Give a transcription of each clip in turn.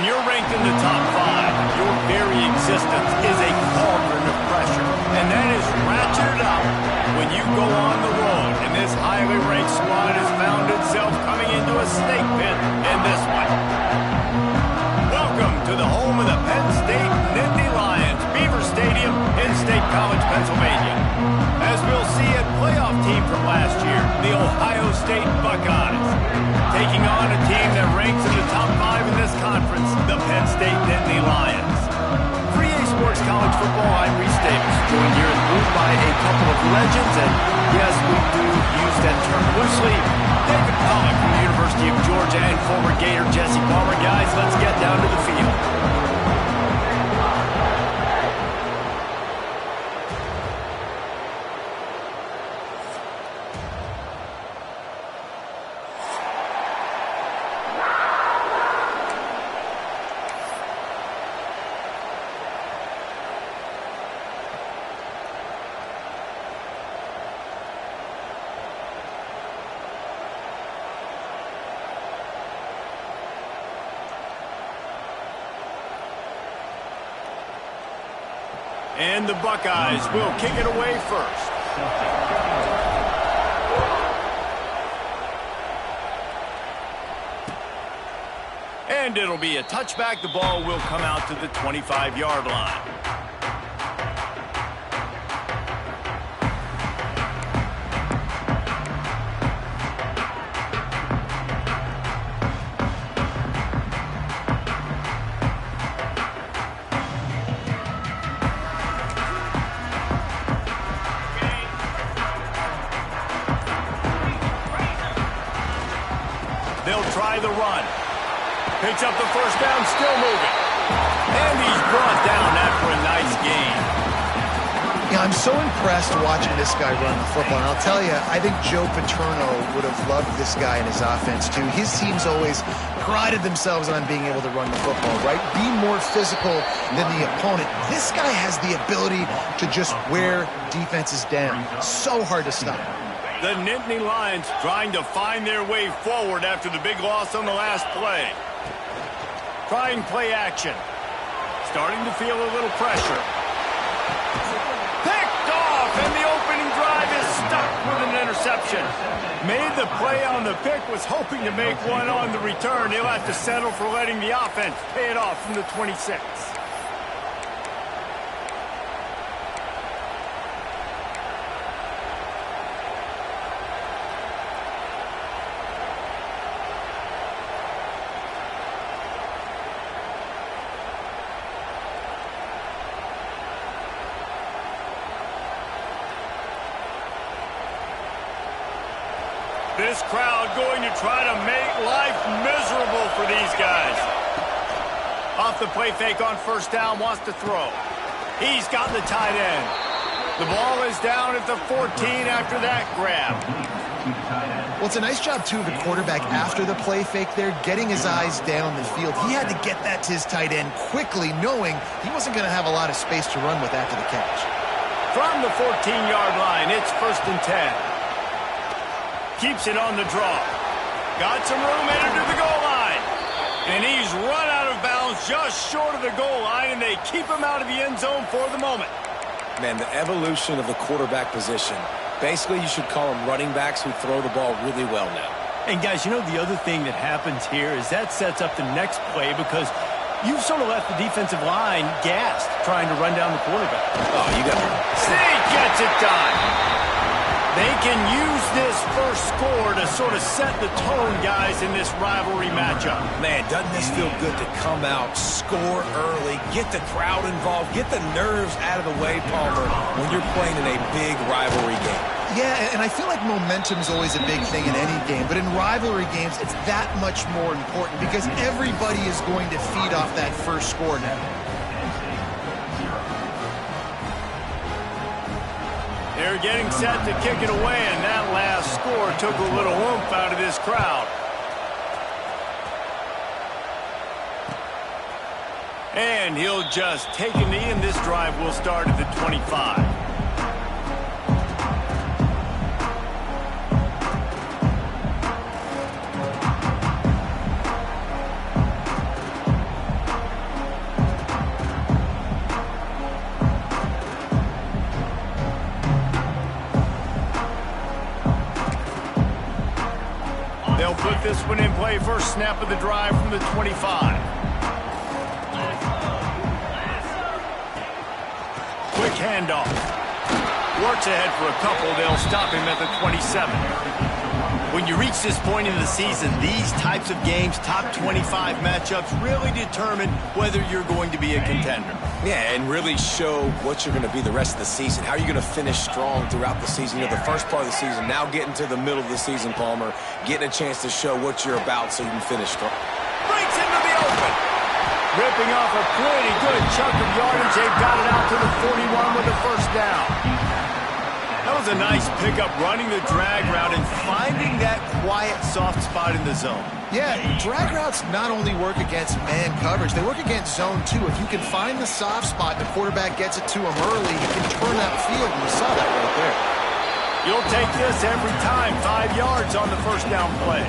When you're ranked in the top 5, your very existence is a cauldron of pressure. And that is ratcheted up when you go on the road. And this highly ranked squad has found itself coming into a snake pit in this one. Welcome to the home of the Penn State Nittany Lions, Beaver Stadium in State College, Pennsylvania. As we'll see, a playoff team from last year, the Ohio State Buckeyes, taking on a team that ranks in the top 5 in this conference, the Penn State Nittany Lions. For EA Sports College Football, I'm Reese Davis, joined here in the booth by a couple of legends, and yes, we do use that term loosely. David Pollack from the University of Georgia and former Gator Jesse Palmer. Guys, let's get down to the field. And the Buckeyes will kick it away first. And it'll be a touchback. The ball will come out to the 25-yard line. They'll try the run. Picks up the first down, still moving. And he's brought down after a nice gain. Yeah, I'm so impressed watching this guy run the football. And I'll tell you, I think Joe Paterno would have loved this guy in his offense, too. His teams always prided themselves on being able to run the football, right? Be more physical than the opponent. This guy has the ability to just wear defenses down. So hard to stop. The Nittany Lions trying to find their way forward after the big loss on the last play. Trying play action. Starting to feel a little pressure. Picked off, and the opening drive is stuck with an interception. Made the play on the pick, was hoping to make one on the return. He'll have to settle for letting the offense pay it off from the 26. This crowd going to try to make life miserable for these guys. Off the play fake on first down, wants to throw. He's got the tight end. The ball is down at the 14 after that grab. Well, it's a nice job, too, of the quarterback after the play fake there, getting his eyes down the field. He had to get that to his tight end quickly, knowing he wasn't going to have a lot of space to run with after the catch. From the 14-yard line, it's 1st and 10. Keeps it on the draw. Got some room, headed to the goal line. And he's run out of bounds just short of the goal line, and they keep him out of the end zone for the moment. Man, the evolution of the quarterback position. Basically, you should call them running backs who throw the ball really well now. And, guys, you know the other thing that happens here is that sets up the next play because you've sort of left the defensive line gassed trying to run down the quarterback. Oh, you got it. State gets it done. They can use this first score to sort of set the tone, guys, in this rivalry matchup. Man, doesn't this feel good to come out, score early, get the crowd involved, get the nerves out of the way, Palmer, when you're playing in a big rivalry game? Yeah, and I feel like momentum is always a big thing in any game, but in rivalry games, it's that much more important because everybody is going to feed off that first score now. They're getting set to kick it away, and that last score took a little oomph out of this crowd. And he'll just take a knee, and this drive will start at the 25. they'll put this one in play. First snap of the drive from the 25. Quick handoff. Works ahead for a couple. They'll stop him at the 27. When you reach this point in the season, these types of games, top 25 matchups, really determine whether you're going to be a contender. Yeah, and really show what you're going to be the rest of the season. How are you going to finish strong throughout the season? You know, the first part of the season, now getting to the middle of the season, Palmer, getting a chance to show what you're about so you can finish strong. Breaks into the open. Ripping off a pretty good chunk of yardage. They've got it out to the 41 with a first down. That was a nice pickup, running the drag route and finding that quiet, soft spot in the zone. Yeah, drag routes not only work against man coverage, they work against zone too. If you can find the soft spot and the quarterback gets it to him early, you can turn that field, and you saw that right there. You'll take this every time. 5 yards on the first down play.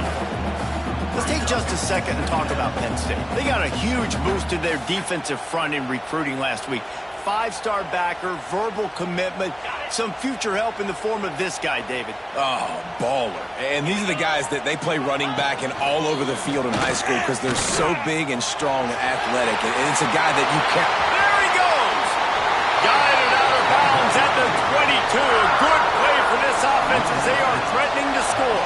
Let's take just a second and talk about Penn State. They got a huge boost to their defensive front in recruiting last week. 5-star backer, verbal commitment, some future help in the form of this guy, David. Oh, baller. And these are the guys that they play running back and all over the field in high school because they're so big and strong and athletic. And it's a guy that you can't... There he goes! Guided out of bounds at the 22. A good play for this offense as they are threatening to score.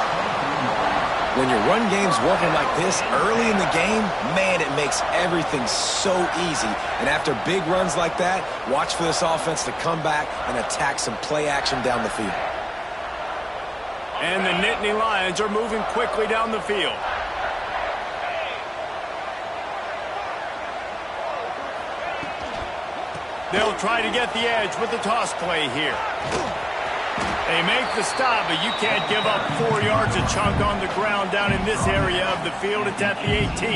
When your run game's working like this early in the game, man, it makes everything so easy. And after big runs like that, watch for this offense to come back and attack some play action down the field. And the Nittany Lions are moving quickly down the field. They'll try to get the edge with the toss play here. They make the stop, but you can't give up 4 yards a chunk on the ground down in this area of the field. It's at the 18.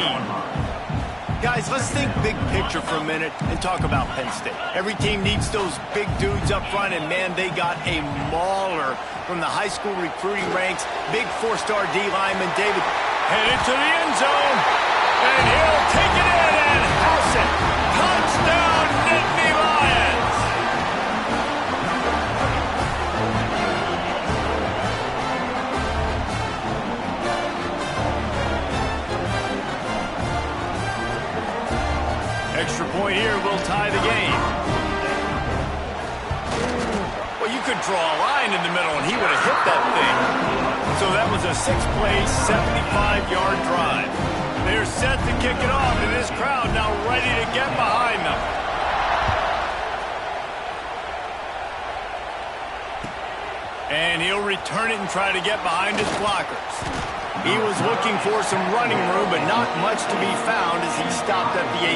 Guys, let's think big picture for a minute and talk about Penn State. Every team needs those big dudes up front, and, man, they got a mauler from the high school recruiting ranks. Big 4-star D lineman, David, headed to the end zone, and he'll take it in and house it. Touchdown, Nittany Lions! Extra point here will tie the game. Well, you could draw a line in the middle, and he would have hit that thing. So that was a 6-play, 75-yard drive. They're set to kick it off, and this crowd now ready to get behind them. And he'll return it and try to get behind his blockers. He was looking for some running room, but not much to be found as he stopped at the 18.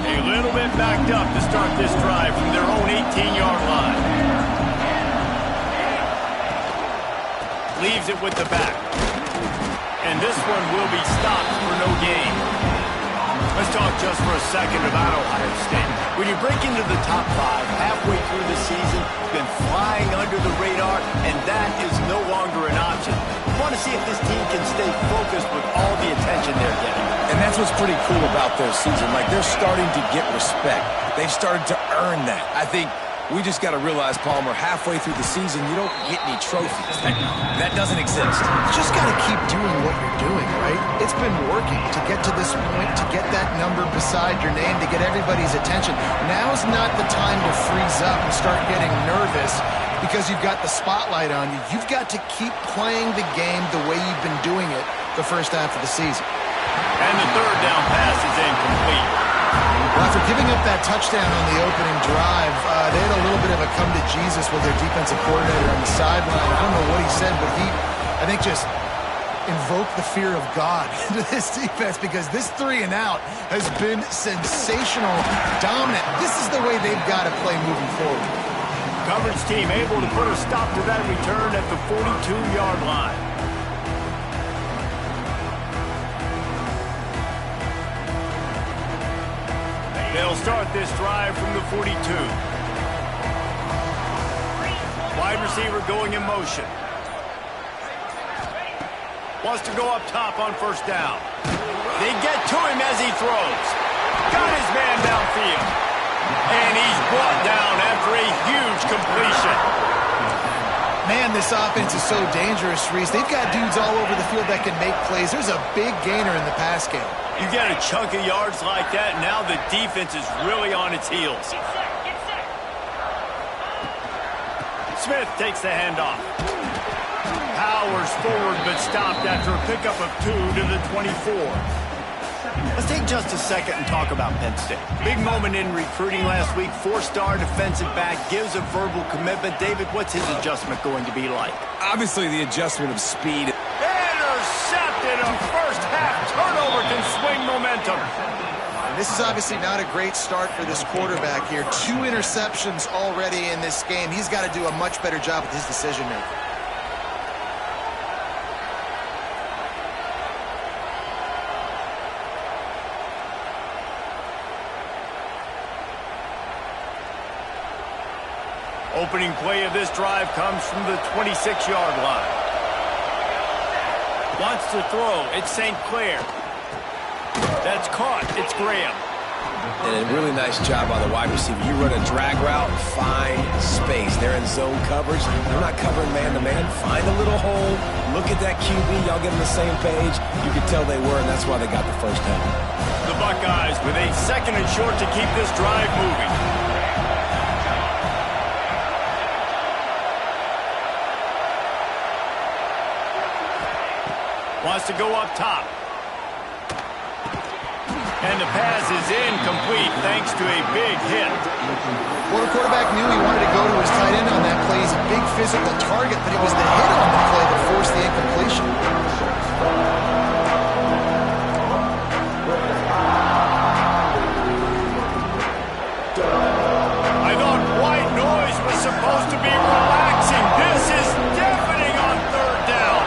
A little bit backed up to start this drive from their own 18-yard line. Leaves it with the back. And this one will be stopped for no gain. Let's talk just for a second about Ohio State. When you break into the top 5 halfway through the season, you've been flying under the radar, and that is no longer an option. You want to see if this team can stay focused with all the attention they're getting. And that's what's pretty cool about their season. Like, they're starting to get respect. They've started to earn that. I think we just got to realize, Palmer, halfway through the season, you don't get any trophies. That doesn't exist. You just got to keep doing what you're doing, right? It's been working to get to this point, to get that number beside your name, to get everybody's attention. Now's not the time to freeze up and start getting nervous because you've got the spotlight on you. You've got to keep playing the game the way you've been doing it the first half of the season. And the third down pass is incomplete. Well, after giving up that touchdown on the opening drive, they had a little bit of a come to Jesus with their defensive coordinator on the sideline. I don't know what he said, but he, I think, just invoked the fear of God into this defense because this 3-and-out has been sensational, dominant. This is the way they've got to play moving forward. Coverage team able to put a stop to that return at the 42-yard line. They'll start this drive from the 42. Wide receiver going in motion. Wants to go up top on first down. They get to him as he throws. Got his man downfield. And he's brought down after a huge completion. Man, this offense is so dangerous, Reese. They've got dudes all over the field that can make plays. There's a big gainer in the pass game. You get a chunk of yards like that, and now the defense is really on its heels. Smith takes the handoff. Powers forward, but stopped after a pickup of 2 to the 24. Let's take just a second and talk about Penn State. Big moment in recruiting last week. 4-star defensive back gives a verbal commitment. David, what's his adjustment going to be like? Obviously, the adjustment of speed. Intercepted. A first-half turnover can swing momentum. This is obviously not a great start for this quarterback here. 2 interceptions already in this game. He's got to do a much better job with his decision-making. Opening play of this drive comes from the 26-yard line. Wants to throw. It's St. Clair. That's caught. It's Graham. And a really nice job by the wide receiver. You run a drag route, find space. They're in zone coverage. They're not covering man-to-man. Find a little hole. Look at that QB. Y'all get on the same page. You could tell they were, and that's why they got the first down. The Buckeyes with a 2nd and short to keep this drive moving. Wants to go up top. And the pass is incomplete thanks to a big hit. Well, the quarterback knew he wanted to go to his tight end on that play. He's a big physical target, but it was the hit on the play that forced the incompletion. I thought white noise was supposed to be relaxing. This is deafening on 3rd down.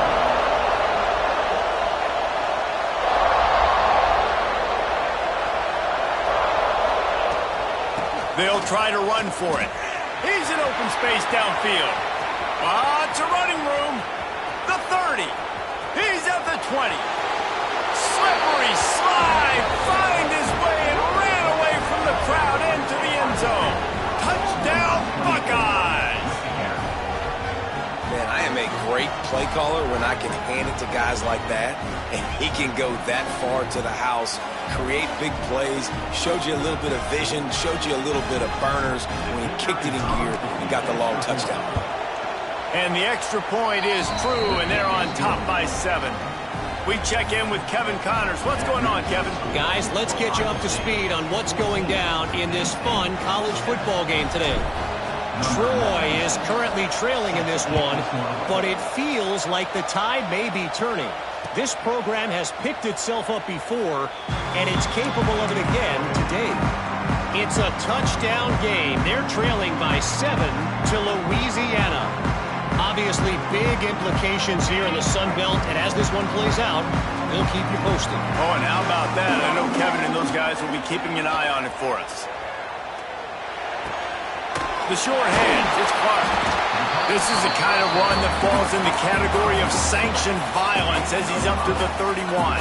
They'll try to run for it. He's in open space downfield. Lots of running room. The 30. He's at the 20. Slippery slide. Find his way and ran away from the crowd into the end zone. Touchdown, Buckeyes. Man, I am a great play caller when I can hand it to guys like that, and he can go that far to the house, create big plays, showed you a little bit of vision, showed you a little bit of burners when he kicked it in gear and got the long touchdown. And the extra point is true, and they're on top by 7. We check in with Kevin Connors. What's going on, Kevin? Guys, let's get you up to speed on what's going down in this fun college football game today. Troy is currently trailing in this one, but it feels like the tide may be turning. This program has picked itself up before, and it's capable of it again today. It's a touchdown game. They're trailing by 7 to Louisiana. Obviously, big implications here in the Sun Belt, and as this one plays out, we'll keep you posted. Oh, and how about that? I know Kevin and those guys will be keeping an eye on it for us. The short hands, it's Clark. This is the kind of run that falls in the category of sanctioned violence as he's up to the 31.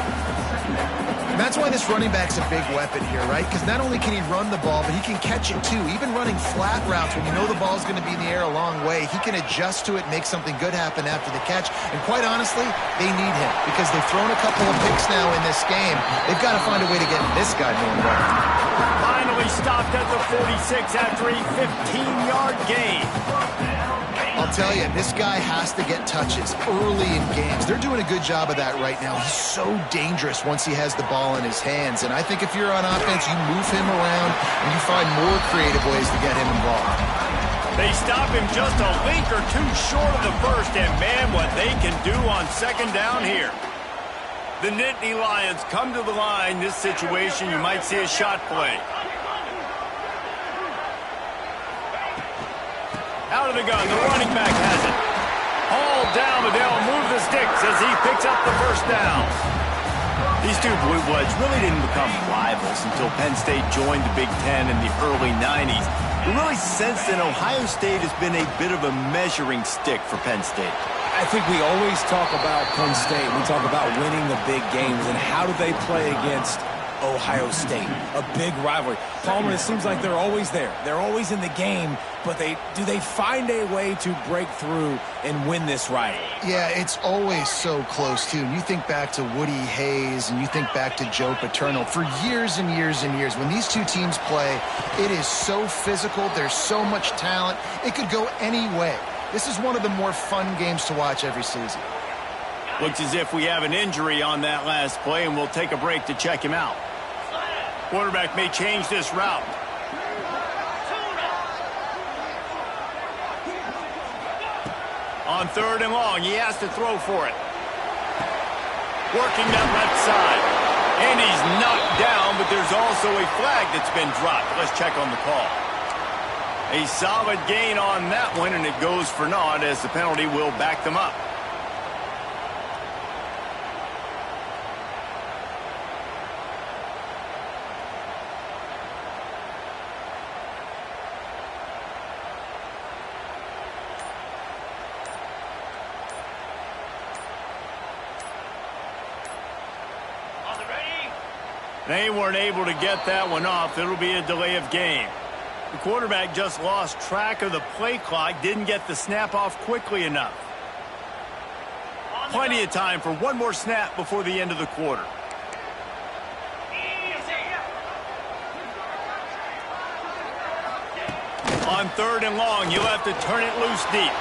And that's why this running back's a big weapon here, right? Because not only can he run the ball, but he can catch it too. Even running flat routes when you know the ball's going to be in the air a long way, he can adjust to it, make something good happen after the catch. And quite honestly, they need him because they've thrown a couple of picks now in this game. They've got to find a way to get this guy more involved. Finally stopped at the 46 after a 15-yard gain. I'll tell you, this guy has to get touches early in games. They're doing a good job of that right now. He's so dangerous once he has the ball in his hands. And I think if you're on offense, you move him around and you find more creative ways to get him involved. They stop him just a link or two short of the first, and man, what they can do on 2nd down here. The Nittany Lions come to the line. This situation, you might see a shot play. Out of the gun, the running back has it. Hauled down, but they'll move the sticks as he picks up the first down. These two Blue Bloods really didn't become rivals until Penn State joined the Big Ten in the early 90s. We really sense that Ohio State has been a bit of a measuring stick for Penn State. I think we always talk about Penn State. We talk about winning the big games, and how do they play against Ohio State, a big rivalry. Palmer, it seems like they're always there. They're always in the game, but do they find a way to break through and win this rivalry? Yeah, it's always so close, too. And you think back to Woody Hayes and you think back to Joe Paterno. For years and years and years, when these two teams play, it is so physical. There's so much talent. It could go any way. This is one of the more fun games to watch every season. Looks as if we have an injury on that last play, and we'll take a break to check him out. Quarterback may change this route. On 3rd and long, he has to throw for it. Working that left side. And he's knocked down, but there's also a flag that's been dropped. Let's check on the call. A solid gain on that one, and it goes for naught as the penalty will back them up. They weren't able to get that one off. It'll be a delay of game. The quarterback just lost track of the play clock, didn't get the snap off quickly enough. Plenty of time for one more snap before the end of the quarter. On 3rd and long, you'll have to turn it loose deep.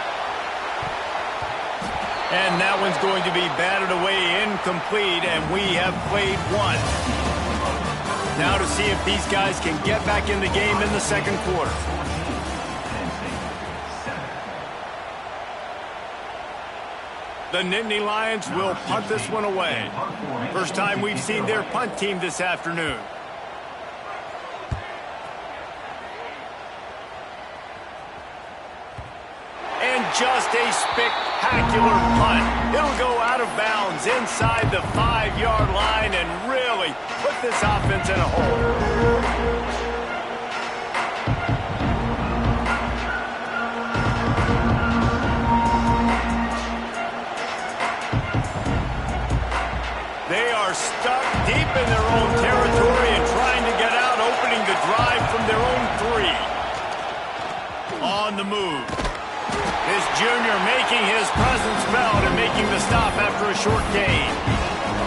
And that one's going to be batted away incomplete, and we have played one. Now to see if these guys can get back in the game in the second quarter. The Nittany Lions will punt this one away. First time we've seen their punt team this afternoon. And just a spectacular punt. It'll go out of bounds inside the 5-yard line and really put this offense in a hole. They are stuck deep in their own territory and trying to get out, opening the drive from their own 3. On the move. This junior making his presence felt and making the stop after a short gain.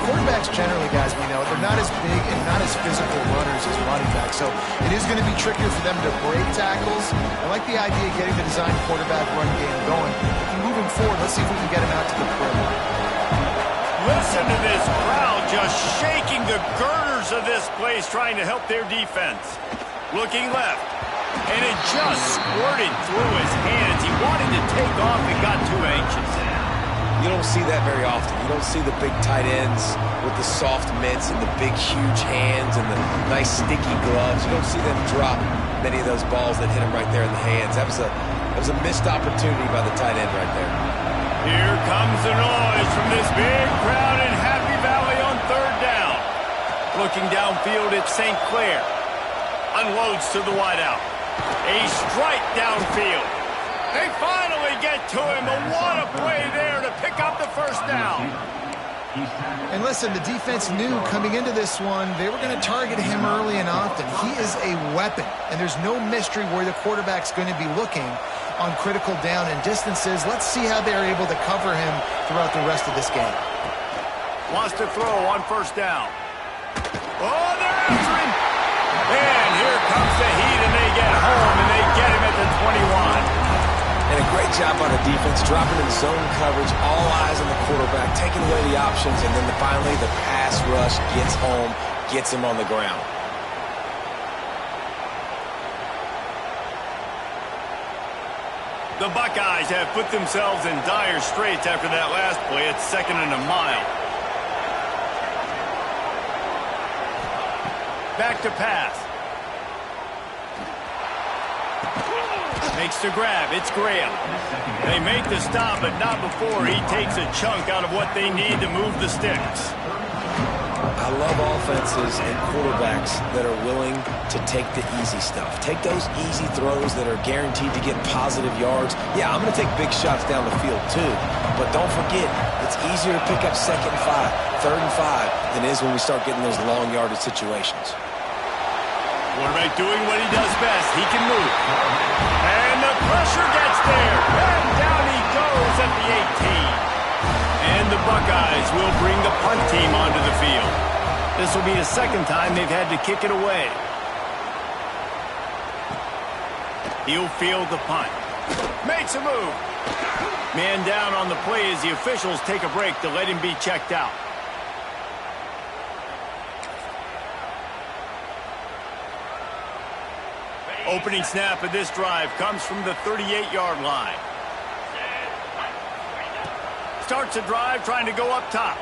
Quarterbacks generally, guys, we know, they're not as big and not as physical runners as running backs, so it is going to be trickier for them to break tackles. I like the idea of getting the design quarterback run game going. And moving forward, let's see if we can get him out to the perimeter. Listen to this crowd just shaking the girders of this place, trying to help their defense. Looking left. And it just squirted through his hands. He wanted to take off and got too anxious. You don't see that very often. You don't see the big tight ends with the soft mitts and the big, huge hands and the nice, sticky gloves. You don't see them drop many of those balls that hit him right there in the hands. That was a missed opportunity by the tight end right there. Here comes the noise from this big crowd in Happy Valley on 3rd down. Looking downfield at St. Clair. Unloads to the wideout. A strike downfield. They finally get to him, but what a play there to pick up the first down. And listen, the defense knew coming into this one, they were going to target him early and often. He is a weapon, and there's no mystery where the quarterback's going to be looking on critical down and distances. Let's see how they're able to cover him throughout the rest of this game. Wants to throw on 1st down. Oh, they're after him. And here comes the heat, and they get home, and they get him at the 21. And a great job on the defense, dropping in zone coverage, all eyes on the quarterback, taking away the options, and then finally the pass rush gets home, gets him on the ground. The Buckeyes have put themselves in dire straits after that last play. It's 2nd and a mile. Back to pass. Makes the grab. It's Graham. They make the stop, but not before he takes a chunk out of what they need to move the sticks. I love offenses and quarterbacks that are willing to take the easy stuff. Take those easy throws that are guaranteed to get positive yards. Yeah, I'm going to take big shots down the field too. But don't forget, it's easier to pick up 2nd and 5, 3rd and 5 than it is when we start getting those long yardage situations. Quarterback doing what he does best. He can move. And the pressure gets there. And down he goes at the 18. And the Buckeyes will bring the punt team onto the field. This will be the 2nd time they've had to kick it away. He'll field the punt. Makes a move. Man down on the play as the officials take a break to let him be checked out. Opening snap of this drive comes from the 38-yard line. Starts a drive trying to go up top.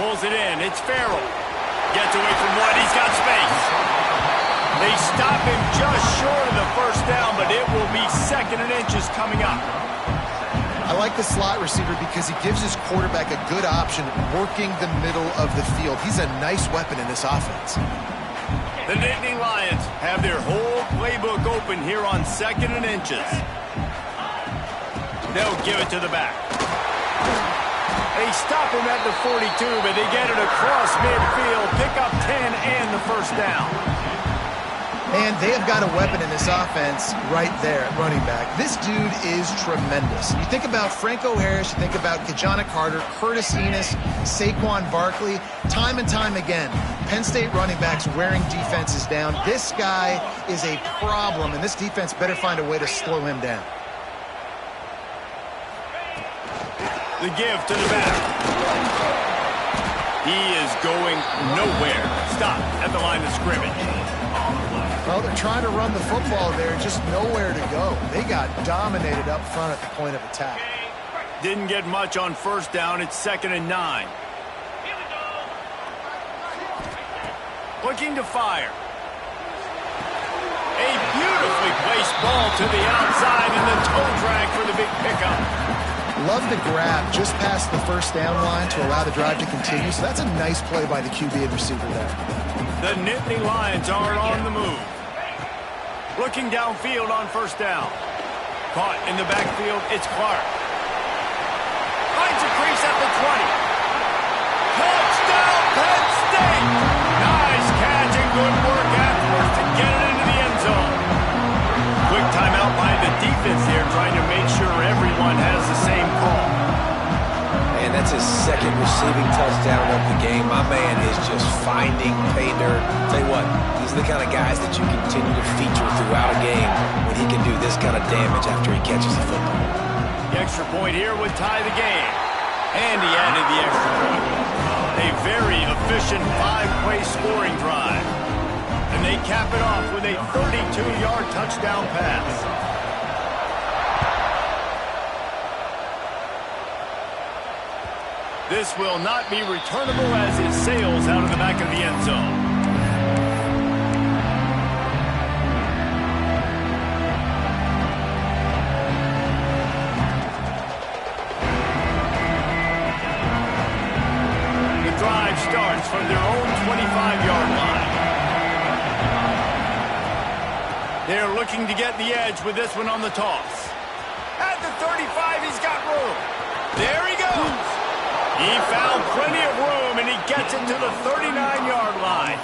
Pulls it in. It's Farrell. Gets away from one. He's got space. They stop him just short of the 1st down, but it will be 2nd and inches coming up. I like the slot receiver because he gives his quarterback a good option working the middle of the field. He's a nice weapon in this offense. The Nittany Lions have their whole playbook open here on 2nd and inches. They'll give it to the back. They stop him at the 42, but they get it across midfield, pick up 10 and the 1st down. And they have got a weapon in this offense right there at running back. This dude is tremendous. You think about Franco Harris, you think about Kajana Carter, Curtis Enis, Saquon Barkley, time and time again, Penn State running backs wearing defenses down. This guy is a problem, and this defense better find a way to slow him down. The give to the back. He is going nowhere. Stop at the line of scrimmage. Well, they're trying to run the football there, just nowhere to go. They got dominated up front at the point of attack. Didn't get much on 1st down. It's 2nd and 9. Looking to fire. A beautifully placed ball to the outside and the toe drag for the big pickup. Love the grab just past the 1st down line to allow the drive to continue. So that's a nice play by the QB and receiver there. The Nittany Lions are on the move. Looking downfield on 1st down. Caught in the backfield, it's Clark. Finds a crease at the 20. Touchdown, Penn State! Nice catch and good work afterwards to get it into the end zone. Quick timeout by the defense there, trying to make sure everyone has the same call. And that's his 2nd receiving touchdown of the game. My man is just finding pay dirt. Tell you what, these are the kind of guys that you continue to feature throughout a game when he can do this kind of damage after he catches the football. The extra point here would tie the game. And he added the extra point. A very efficient 5-play scoring drive. And they cap it off with a 32-yard touchdown pass. This will not be returnable as it sails out of the back of the end zone. The drive starts from their own 25-yard line. They're looking to get the edge with this one on the toss. At the 35, he's got room. There he goes. He found plenty of room, and he gets it to the 39-yard line.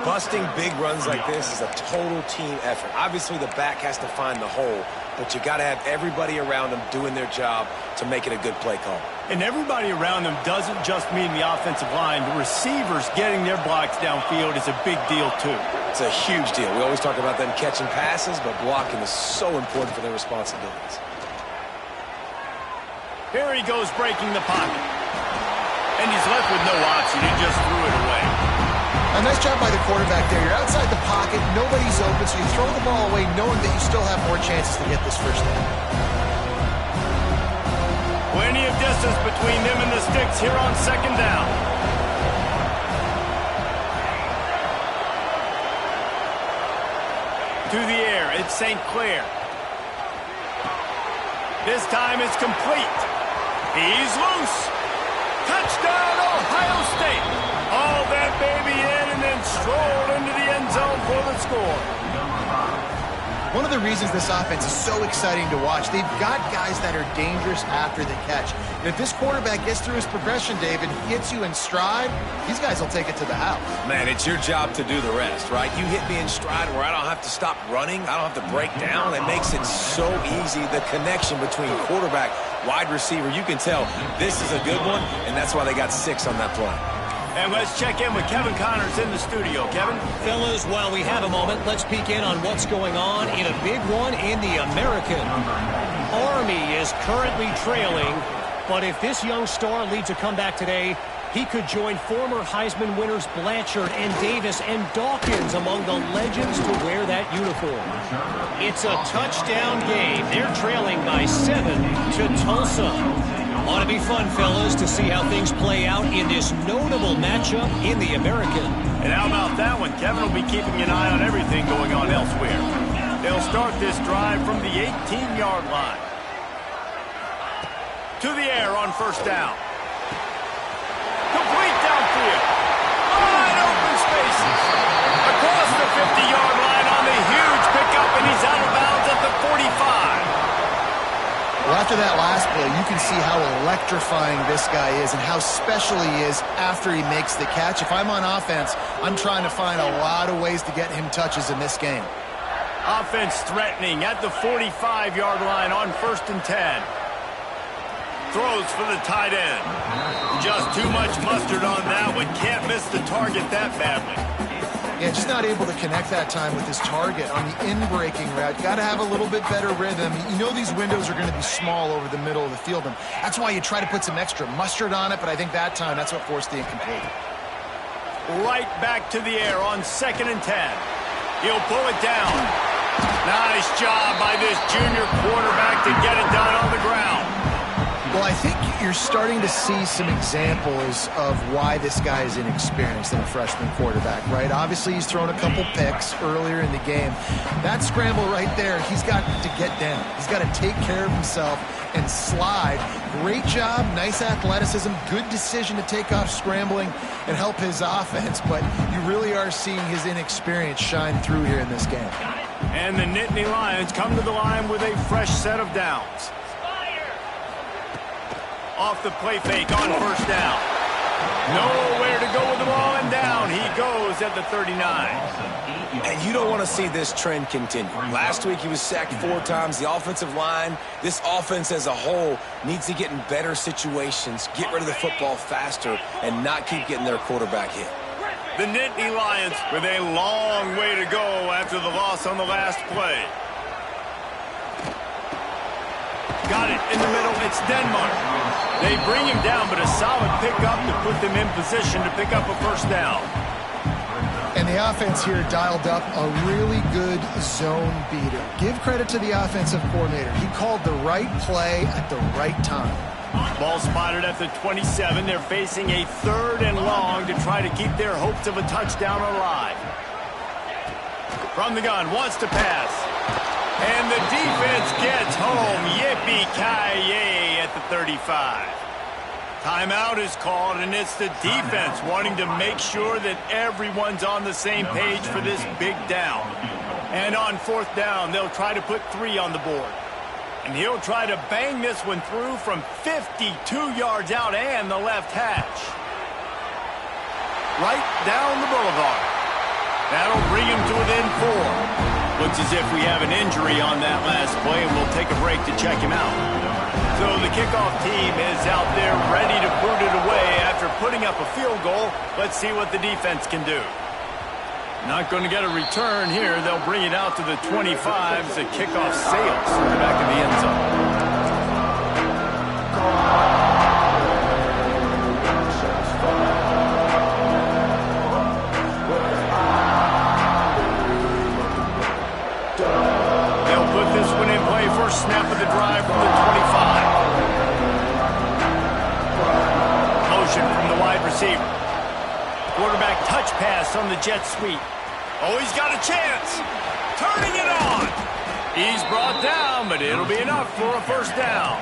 Busting big runs like this is a total team effort. Obviously, the back has to find the hole, but you got to have everybody around him doing their job to make it a good play call. And everybody around them doesn't just mean the offensive line. The receivers getting their blocks downfield is a big deal, too. It's a huge deal. We always talk about them catching passes, but blocking is so important for their responsibilities. Here he goes breaking the pocket. And he's left with no option. He just threw it away. A nice job by the quarterback there. You're outside the pocket. Nobody's open, so you throw the ball away knowing that you still have more chances to get this 1st down. Plenty of distance between them and the sticks here on 2nd down. To the air, it's St. Clair. This time it's complete. He's loose. Touchdown, Ohio State. All that baby in and then strolled into the end zone for the score. One of the reasons this offense is so exciting to watch, they've got guys that are dangerous after the catch. And if this quarterback gets through his progression, David, hits you in stride, these guys will take it to the house. Man, it's your job to do the rest, right? You hit me in stride where I don't have to stop running. I don't have to break down. It makes it so easy. The connection between quarterback, wide receiver, you can tell this is a good one, and that's why they got 6 on that play. And let's check in with Kevin Connors in the studio. Kevin? Fellas, while we have a moment, let's peek in on what's going on in a big one in the American. Army is currently trailing, but if this young star leads a comeback today, he could join former Heisman winners Blanchard and Davis and Dawkins among the legends to wear that uniform. It's a touchdown game. They're trailing by 7 to Tulsa. Ought to be fun, fellas, to see how things play out in this notable matchup in the American. And how about that one? Kevin will be keeping an eye on everything going on elsewhere. They'll start this drive from the 18-yard line. To the air on first down. Complete downfield. Wide open spaces. Across the 50-yard line on the huge pickup, and he's out of bounds at the 45. Well, after that last play, you can see how electrifying this guy is and how special he is after he makes the catch. If I'm on offense, I'm trying to find a lot of ways to get him touches in this game. Offense threatening at the 45-yard line on first and 10. Throws for the tight end. Just too much mustard on that one. Can't miss the target that badly. Yeah, just not able to connect that time with his target on the in-breaking route. Got to have a little bit better rhythm. You know these windows are going to be small over the middle of the field, and that's why you try to put some extra mustard on it, but I think that time that's what forced the incomplete. Right back to the air on second and 10. He'll pull it down. Nice job by this junior quarterback to get it done on the ground. Well, I think you're starting to see some examples of why this guy is inexperienced in a freshman quarterback, right? Obviously, he's thrown a couple picks earlier in the game. That scramble right there, he's got to get down. He's got to take care of himself and slide. Great job, nice athleticism, good decision to take off scrambling and help his offense, but you really are seeing his inexperience shine through here in this game. And the Nittany Lions come to the line with a fresh set of downs. Off the play fake on first down. Nowhere to go with the ball, and down he goes at the 39. And you don't want to see this trend continue. Last week he was sacked 4 times. The offensive line, this offense as a whole, needs to get in better situations, get rid of the football faster, and not keep getting their quarterback hit. The Nittany Lions with a long way to go after the loss on the last play. Got it in the middle. It's Denmark. They bring him down, but a solid pickup to put them in position to pick up a first down. And the offense here dialed up a really good zone beater. Give credit to the offensive coordinator. He called the right play at the right time. Ball spotted at the 27. They're facing a 3rd and long to try to keep their hopes of a touchdown alive. From the gun, wants to pass. And the defense gets home. Yippee-ki-yay at the 35. Timeout is called, and it's the defense wanting to make sure that everyone's on the same page for this big down. And on 4th down, they'll try to put 3 on the board. And he'll try to bang this one through from 52 yards out and the left hash. Right down the boulevard. That'll bring him to within 4. Looks as if we have an injury on that last play, and we'll take a break to check him out. So the kickoff team is out there ready to boot it away after putting up a field goal. Let's see what the defense can do. Not going to get a return here. They'll bring it out to the 25 as the kickoff sails to the back of the end zone. First snap of the drive from the 25. Motion from the wide receiver. Quarterback touch pass on the jet sweep. Oh, he's got a chance. Turning it on. He's brought down, but it'll be enough for a first down.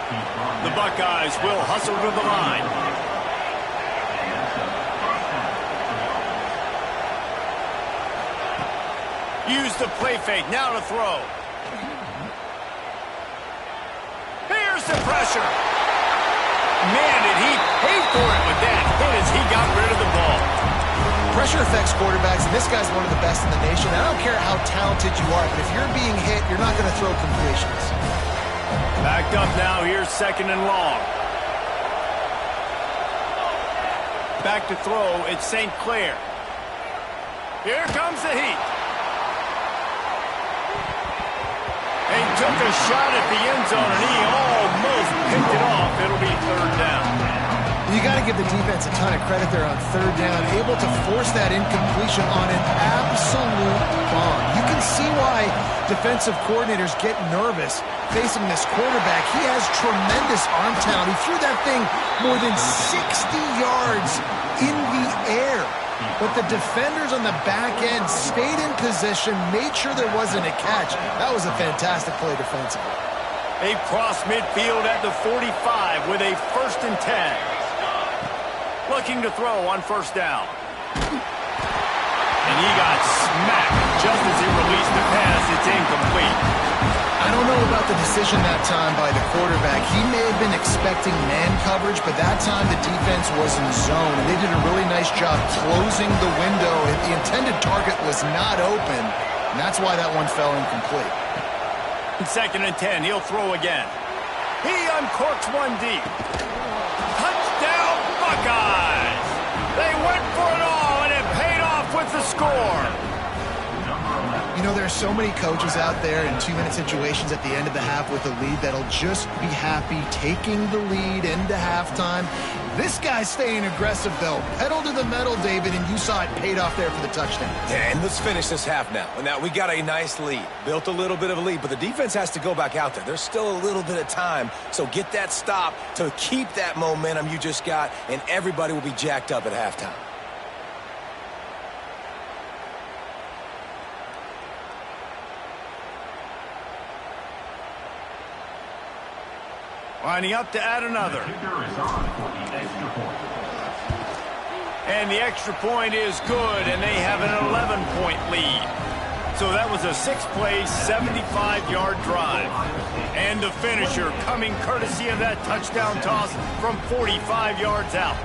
The Buckeyes will hustle to the line. Use the play fake, now to throw. Here's the pressure. Man, did he pay for it with that hit as he got rid of the ball. Pressure affects quarterbacks, and this guy's one of the best in the nation. I don't care how talented you are, but if you're being hit, you're not going to throw completions. Backed up now, here's 2nd and long. Back to throw, it's St. Clair. Here comes the heat. He took a shot at the end zone, and he almost picked it off. It'll be 3rd down. You got to give the defense a ton of credit there on 3rd down, able to force that incompletion on an absolute bomb. You can see why defensive coordinators get nervous facing this quarterback. He has tremendous arm talent. He threw that thing more than 60 yards in the air. But the defenders on the back end stayed in position, made sure there wasn't a catch. That was a fantastic play defensively. They cross midfield at the 45 with a 1st and 10. Looking to throw on 1st down. And he got smacked just as he released the pass. It's incomplete. I don't know about the decision that time by the quarterback. He may have been expecting man coverage, but that time the defense was in zone, and they did a really nice job closing the window. The intended target was not open, and that's why that one fell incomplete. 2nd and 10, he'll throw again. He uncorks one deep. Touchdown, Buckeyes! They went for it all, and it paid off with the score. You know, there are so many coaches out there in 2-minute situations at the end of the half with a lead that'll just be happy taking the lead into halftime. This guy's staying aggressive, though. Pedal to the metal, David, and you saw it paid off there for the touchdown. Yeah, and let's finish this half now. Now, we got a nice lead. Built a little bit of a lead, but the defense has to go back out there. There's still a little bit of time, so get that stop to keep that momentum you just got, and everybody will be jacked up at halftime. Lining up to add another. And the extra point is good, and they have an 11-point lead. So that was a 6-play, 75-yard drive. And the finisher coming courtesy of that touchdown toss from 45 yards out.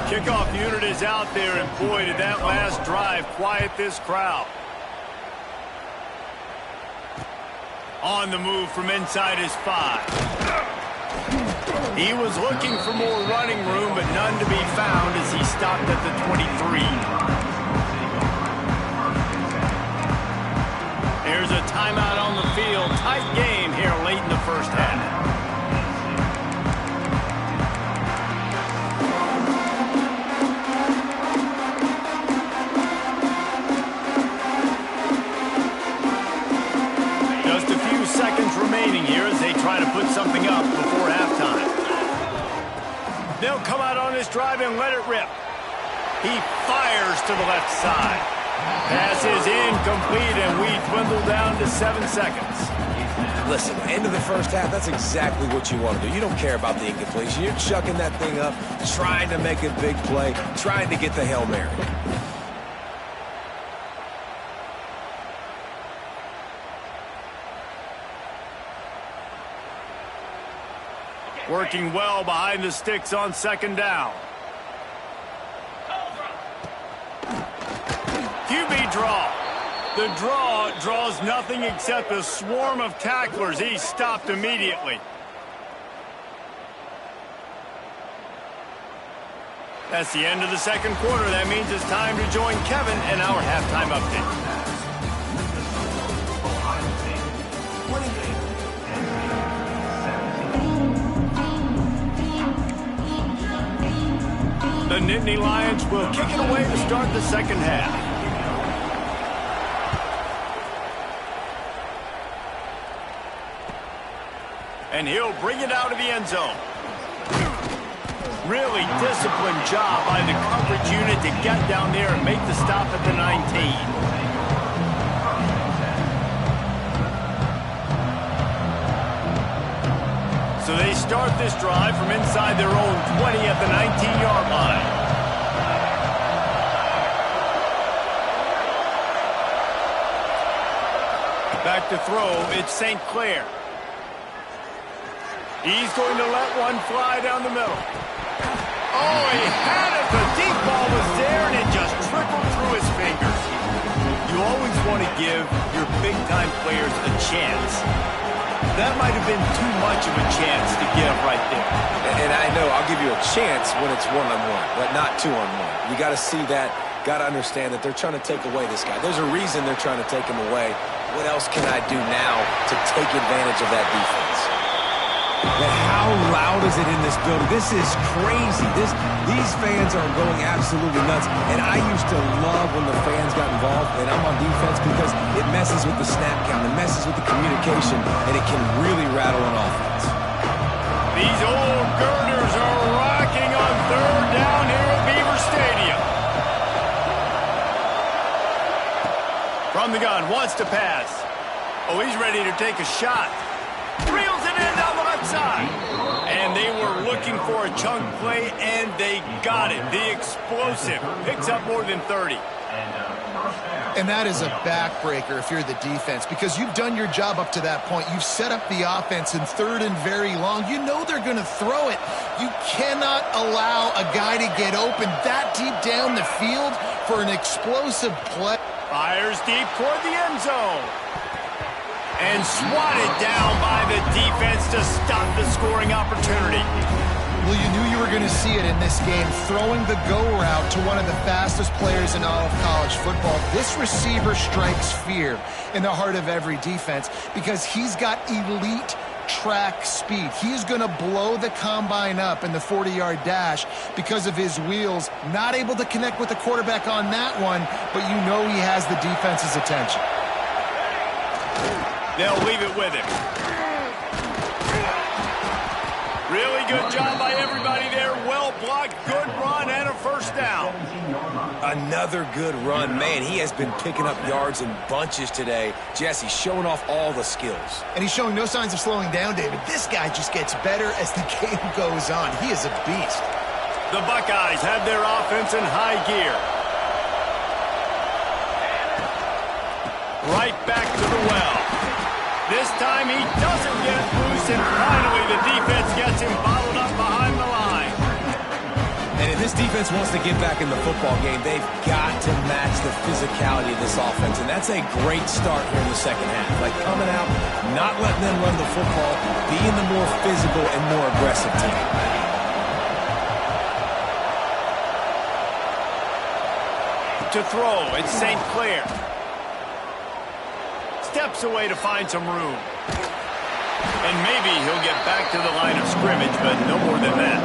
The kickoff unit is out there, and boy, did that last drive quiet this crowd. On the move from inside his 5. He was looking for more running room, but none to be found as he stopped at the 23. There's a timeout on the field. Tight game here late in the 1st half. Just a few seconds remaining here as they try to put something up before halftime. They'll come out on this drive and let it rip. He fires to the left side. Pass is incomplete, and we dwindle down to 7 seconds. Listen, end of the 1st half, that's exactly what you want to do. You don't care about the incompletion. You're chucking that thing up, trying to make a big play, trying to get the Hail Mary. Working well behind the sticks on 2nd down. QB draw. The draw draws nothing except a swarm of tacklers. He's stopped immediately. That's the end of the 2nd quarter. That means it's time to join Kevin in our halftime update. The Nittany Lions will kick it away to start the 2nd half. And he'll bring it out of the end zone. Really disciplined job by the coverage unit to get down there and make the stop at the 19. So they start this drive from inside their own 20 at the 19-yard line. Back to throw, it's St. Clair. He's going to let one fly down the middle. Oh, he had it. The deep ball was there, and it just trickled through his fingers. You always want to give your big-time players a chance. That might have been too much of a chance to give right there. And I know I'll give you a chance when it's one-on-one, but not two-on-one. You got to see that, got to understand that they're trying to take away this guy. There's a reason they're trying to take him away. What else can I do now to take advantage of that defense? But how loud is it in this building? This is crazy. These fans are going absolutely nuts. And I used to love when the fans got involved, and I'm on defense, because it messes with the snap count, it messes with the communication, and it can really rattle an offense. These old girders are rocking on third down here at Beaver Stadium. From the gun, wants to pass. Oh, he's ready to take a shot. Reels it in down the left side. And they were looking for a chunk play, and they got it. The explosive picks up more than 30. And that is a backbreaker if you're the defense, because you've done your job up to that point. You've set up the offense in third and very long. You know they're going to throw it. You cannot allow a guy to get open that deep down the field for an explosive play. Fires deep toward the end zone. And swatted down by the defense to stop the scoring opportunity. Well, you knew you were going to see it in this game, throwing the go route to one of the fastest players in all of college football. This receiver strikes fear in the heart of every defense because he's got elite track speed. He's going to blow the combine up in the 40-yard dash because of his wheels. Not able to connect with the quarterback on that one, but you know he has the defense's attention. They'll leave it with him. Really good job by everybody there. Well blocked, good run, and a first down. Another good run. Man, he has been picking up yards in bunches today. Jesse showing off all the skills. And he's showing no signs of slowing down, David. This guy just gets better as the game goes on. He is a beast. The Buckeyes have their offense in high gear. Right back to the well. This time he doesn't get loose, and finally the defense gets him bottled up behind the line. And if this defense wants to get back in the football game, they've got to match the physicality of this offense, and that's a great start here in the second half. Like coming out, not letting them run the football, being the more physical and more aggressive team. To throw, it's St. Clair. Steps away to find some room. And maybe he'll get back to the line of scrimmage, but no more than that.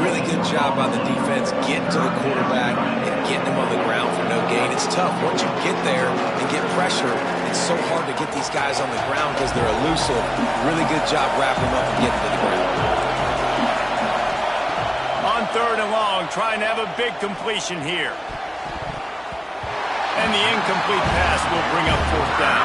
Really good job by the defense getting to the quarterback and getting him on the ground for no gain. It's tough. Once you get there and get pressure, it's so hard to get these guys on the ground because they're elusive. Really good job wrapping them up and getting to the ground. On third and long, trying to have a big completion here. And the incomplete pass will bring up fourth down.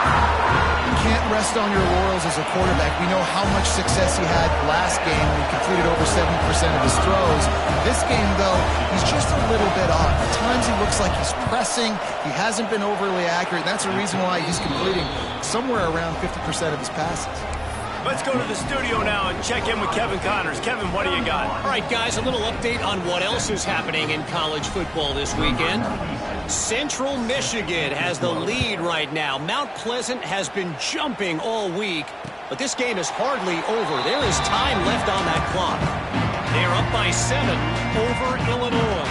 You can't rest on your laurels as a quarterback. We know how much success he had last game when he completed over 70% of his throws. This game, though, he's just a little bit off. At times he looks like he's pressing. He hasn't been overly accurate. That's the reason why he's completing somewhere around 50% of his passes. Let's go to the studio now and check in with Kevin Connors. Kevin, what do you got? All right, guys, a little update on what else is happening in college football this weekend. Central Michigan has the lead right now. Mount Pleasant has been jumping all week, but this game is hardly over. There is time left on that clock. They're up by 7 over Illinois.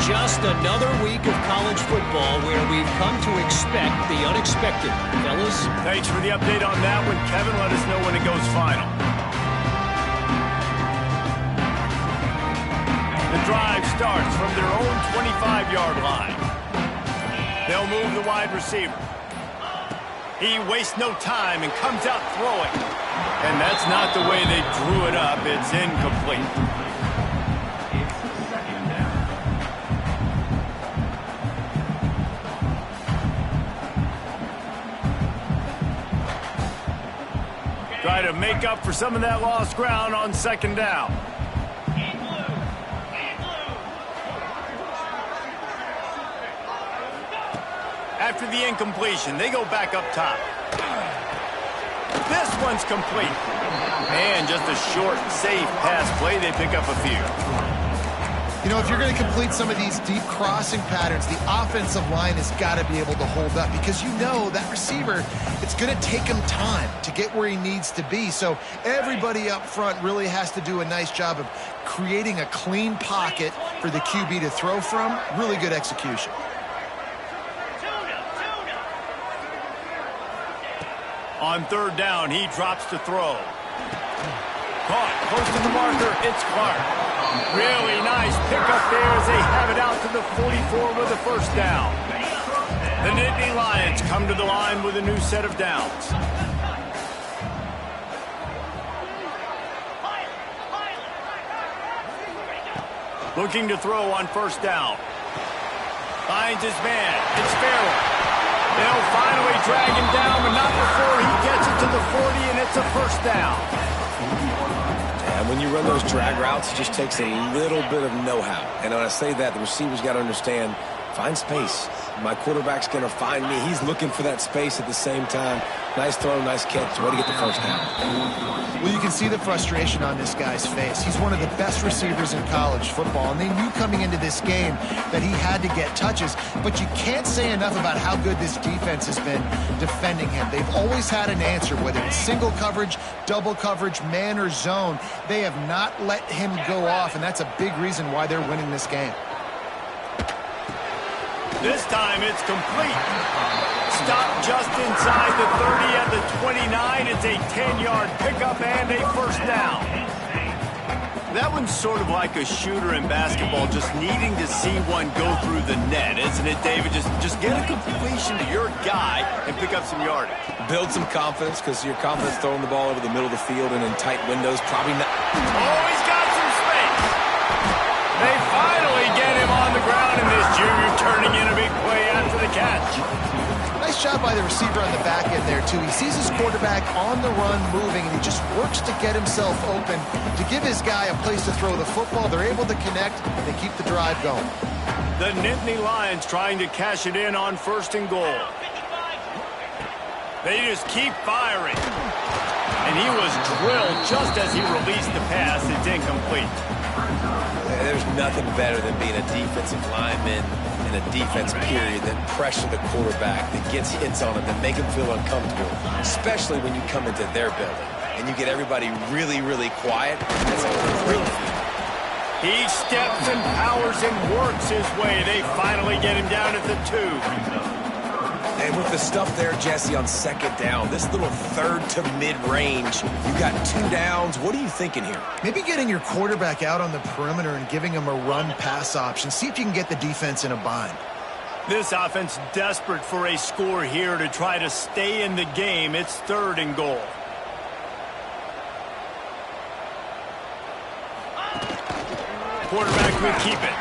Just another week of college football where we've come to expect the unexpected. Fellas? Thanks for the update on that one, Kevin. Let us know when it goes final. The drive starts from their own 25-yard line. They'll move the wide receiver. He wastes no time and comes out throwing. And that's not the way they drew it up. It's incomplete. Try to make up for some of that lost ground on second down. After the incompletion, they go back up top. This one's complete. And just a short, safe pass play. They pick up a few. You know, if you're going to complete some of these deep crossing patterns, the offensive line has got to be able to hold up because you know that receiver, it's going to take him time to get where he needs to be. So everybody up front really has to do a nice job of creating a clean pocket for the QB to throw from. Really good execution. On third down, he drops to throw. Caught, close to the marker, it's Clark. Really nice pickup there as they have it out to the 44 with a first down. The Nittany Lions come to the line with a new set of downs. Looking to throw on first down. Finds his man, it's Farrell. They'll finally drag him down, but not before he gets it to the 40, and it's a first down. And when you run those drag routes, it just takes a little bit of know-how. And when I say that, the receiver's got to understand, find space. My quarterback's going to find me. He's looking for that space at the same time. Nice throw, nice catch. Way to get the first down. Well, you can see the frustration on this guy's face. He's one of the best receivers in college football, and they knew coming into this game that he had to get touches, but you can't say enough about how good this defense has been defending him. They've always had an answer, whether it's single coverage, double coverage, man or zone. They have not let him go off, and that's a big reason why they're winning this game. This time it's complete. Stop just inside the 30 at the 29. It's a 10-yard pickup and a first down. That one's sort of like a shooter in basketball, just needing to see one go through the net, isn't it, David? Just get a completion to your guy and pick up some yardage. Build some confidence, because your confidence throwing the ball over the middle of the field and in tight windows, probably not. Oh, he's got some space. They finally get him on the ground, and this junior turning in a big play after the catch. Nice job by the receiver on the back end there, too. He sees his quarterback on the run moving, and he just works to get himself open to give his guy a place to throw the football. They're able to connect, and they keep the drive going. The Nittany Lions trying to cash it in on first and goal. They just keep firing. And he was drilled just as he released the pass. It's incomplete. There's nothing better than being a defensive lineman in a defense period that pressure the quarterback, that gets hits on him, that make him feel uncomfortable, especially when you come into their building and you get everybody really, really quiet. That's a great feeling. He steps and powers and works his way. They finally get him down at the 2. And with the stuff there, Jesse, on second down, this little third to mid-range, you got 2 downs. What are you thinking here? Maybe getting your quarterback out on the perimeter and giving him a run-pass option. See if you can get the defense in a bind. This offense desperate for a score here to try to stay in the game. It's third and goal. Quarterback will keep it.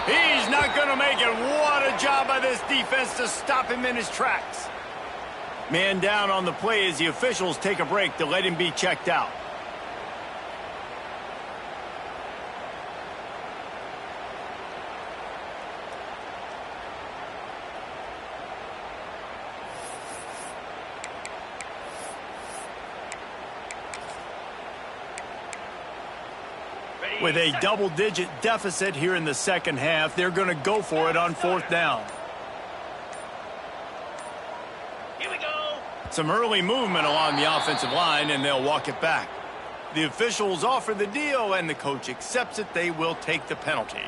He's not going to make it. What a job by this defense to stop him in his tracks. Man down on the play as the officials take a break to let him be checked out. With a double-digit deficit here in the second half, they're going to go for it on fourth down. Here we go. Some early movement along the offensive line, and they'll walk it back. The officials offer the deal, and the coach accepts it. They will take the penalty.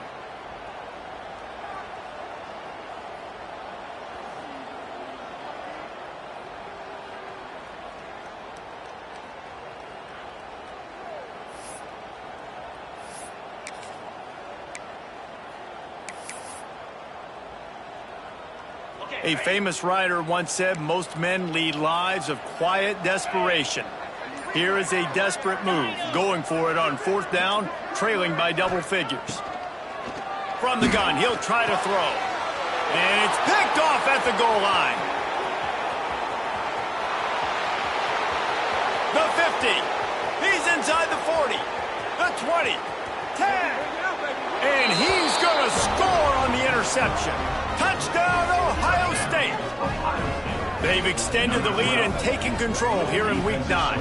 A famous writer once said, most men lead lives of quiet desperation. Here is a desperate move, going for it on fourth down, trailing by double figures. From the gun, he'll try to throw. And it's picked off at the goal line. The He's inside the 40, the 20, 10. And he's going to score on the interception. Touchdown, Ohio State. They've extended the lead and taken control here in Week 9.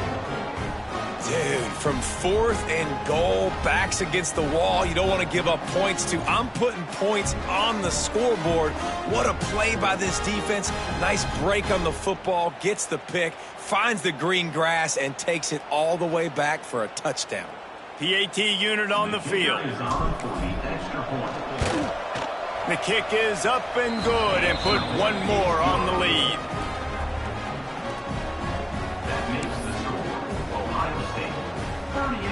Dude, from 4th and goal, backs against the wall, you don't want to give up points to. I'm putting points on the scoreboard. What a play by this defense. Nice break on the football, gets the pick, finds the green grass, and takes it all the way back for a touchdown. PAT unit on the field. The kick is up and good and put one more on the lead.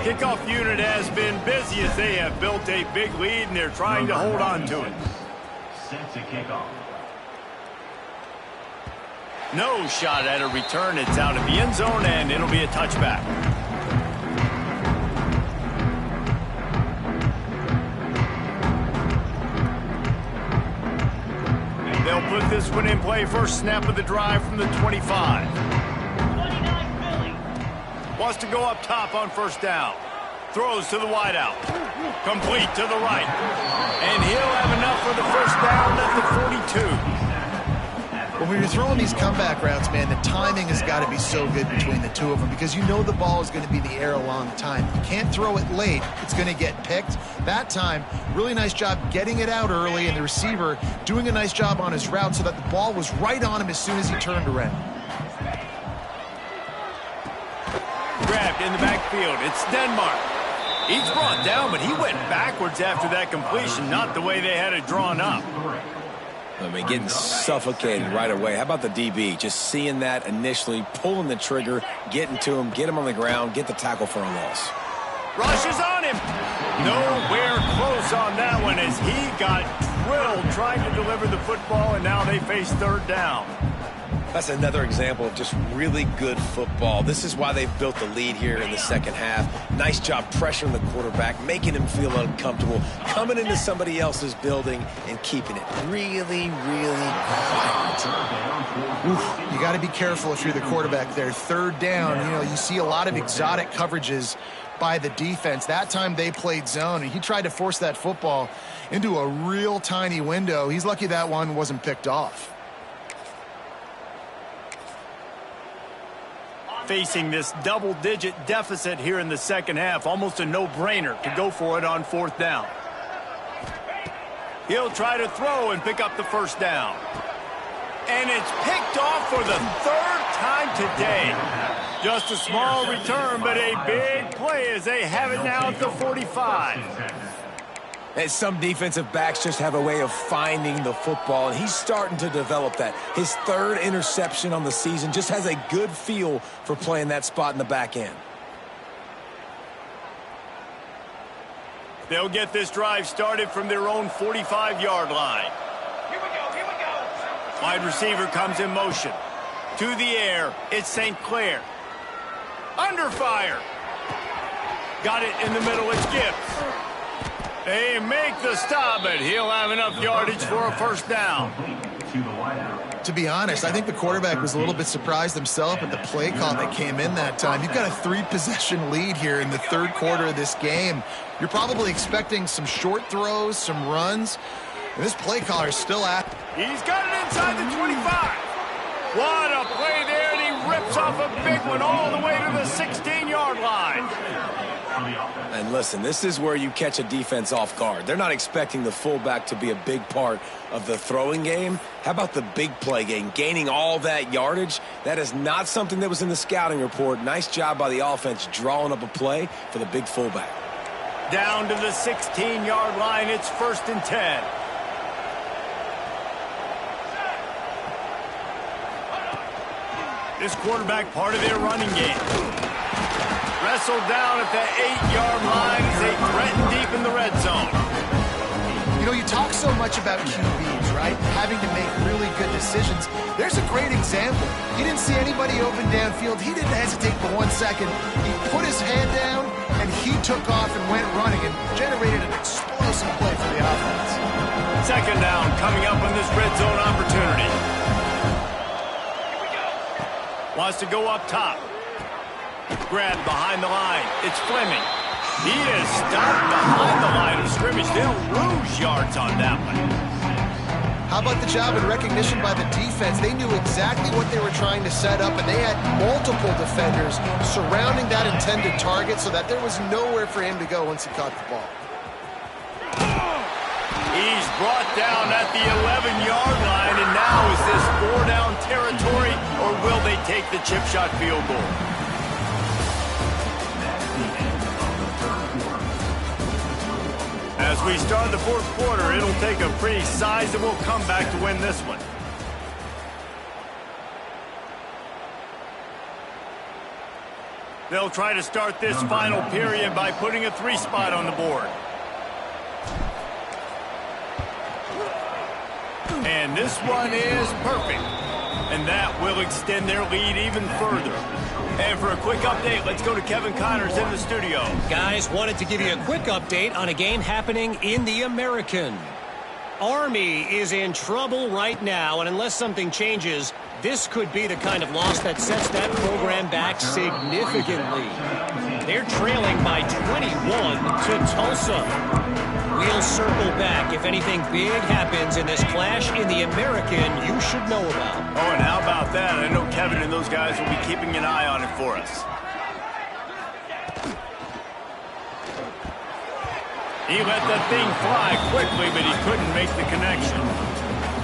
Kickoff unit has been busy as they have built a big lead and they're trying to hold on to it. Set to kickoff. No shot at a return. It's out of the end zone and it'll be a touchback. They'll put this one in play. First snap of the drive from the 25. 29 Philly. Wants to go up top on first down. Throws to the wideout. Complete to the right. And he'll have enough for the first down at the 42. But when you're throwing these comeback routes, man, the timing has got to be so good between the two of them because you know the ball is going to be in the air a long time. You can't throw it late. It's going to get picked. That time, really nice job getting it out early and the receiver doing a nice job on his route so that the ball was right on him as soon as he turned around. Grabbed in the backfield. It's Denmark. He's brought down, but he went backwards after that completion, not the way they had it drawn up. I mean, getting suffocated right away. How about the DB? Just seeing that initially, pulling the trigger, getting to him, get him on the ground, get the tackle for a loss. Rushes on him. Nowhere close on that one as he got drilled trying to deliver the football, and now they face third down. That's another example of just really good football. This is why they've built the lead here in the second half. Nice job pressuring the quarterback, making him feel uncomfortable, coming into somebody else's building and keeping it really, really quiet. You got to be careful if you're the quarterback there. Third down, you know, you see a lot of exotic coverages by the defense. That time they played zone, and he tried to force that football into a real tiny window. He's lucky that one wasn't picked off. Facing this double-digit deficit here in the second half, almost a no-brainer to go for it on fourth down. He'll try to throw and pick up the first down. And it's picked off for the third time today. Just a small return, but a big play as they have it now at the 45. And some defensive backs just have a way of finding the football, and he's starting to develop that. His third interception on the season, just has a good feel for playing that spot in the back end. They'll get this drive started from their own 45-yard line. Here we go. Wide receiver comes in motion. To the air, it's St. Clair. Under fire. Got it in the middle, it's Gibbs. They make the stop, but he'll have enough yardage for a first down. To be honest, I think the quarterback was a little bit surprised himself at the play call that came in that time. You've got a 3-possession lead here in the third quarter of this game. You're probably expecting some short throws, some runs, and this play caller is still at. He's got it inside the 25. What a play there, and he rips off a big one all the way to the 16-yard line. And listen, this is where you catch a defense off guard. They're not expecting the fullback to be a big part of the throwing game. How about the big play game, gaining all that yardage? That is not something that was in the scouting report. Nice job by the offense drawing up a play for the big fullback. Down to the 16-yard line, it's 1st and 10. This quarterback part of their running game. Wrestled down at the 8-yard line as they threaten deep in the red zone. You know, you talk so much about QBs, right? Having to make really good decisions. There's a great example. He didn't see anybody open downfield. He didn't hesitate for 1 second. He put his head down, and he took off and went running and generated an explosive play for the offense. Second down coming up on this red zone opportunity. Wants to go up top. grab behind the line. It's Fleming. He is stopped behind the line of scrimmage. They'll lose yards on that one. How about the job and recognition by the defense? They knew exactly what they were trying to set up, and they had multiple defenders surrounding that intended target so that there was nowhere for him to go once he caught the ball. He's brought down at the 11-yard line, and now is this 4-down territory, or will they take the chip shot field goal? As we start the fourth quarter, it'll take a pretty sizable comeback to win this one. They'll try to start this final period by putting a 3 spot on the board. And this one is perfect. And that will extend their lead even further. And for a quick update, let's go to Kevin Connors in the studio. Guys, wanted to give you a quick update on a game happening in the American. Army is in trouble right now, and unless something changes, this could be the kind of loss that sets that program back significantly. They're trailing by 21 to Tulsa. We'll circle back if anything big happens in this clash in the American you should know about. Oh, and how about that? I know Kevin and those guys will be keeping an eye on it for us. He let that thing fly quickly, but he couldn't make the connection.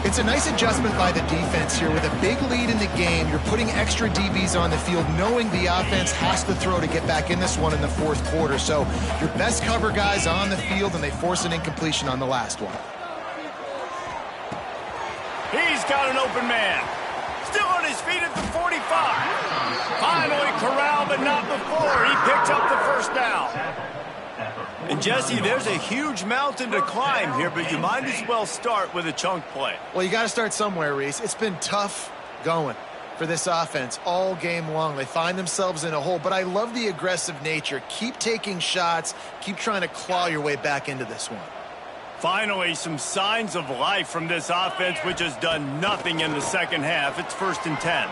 It's a nice adjustment by the defense here. With a big lead in the game, you're putting extra DBs on the field, knowing the offense has to throw to get back in this one in the fourth quarter. So your best cover guys on the field, and they force an incompletion on the last one. He's got an open man. Still on his feet at the 45. Finally corralled, but not before. He picked up the first down. And, Jesse, there's a huge mountain to climb here, but you might as well start with a chunk play. Well, you got to start somewhere, Reese. It's been tough going for this offense all game long. They find themselves in a hole, but I love the aggressive nature. Keep taking shots. Keep trying to claw your way back into this one. Finally, some signs of life from this offense, which has done nothing in the second half. It's 1st and 10.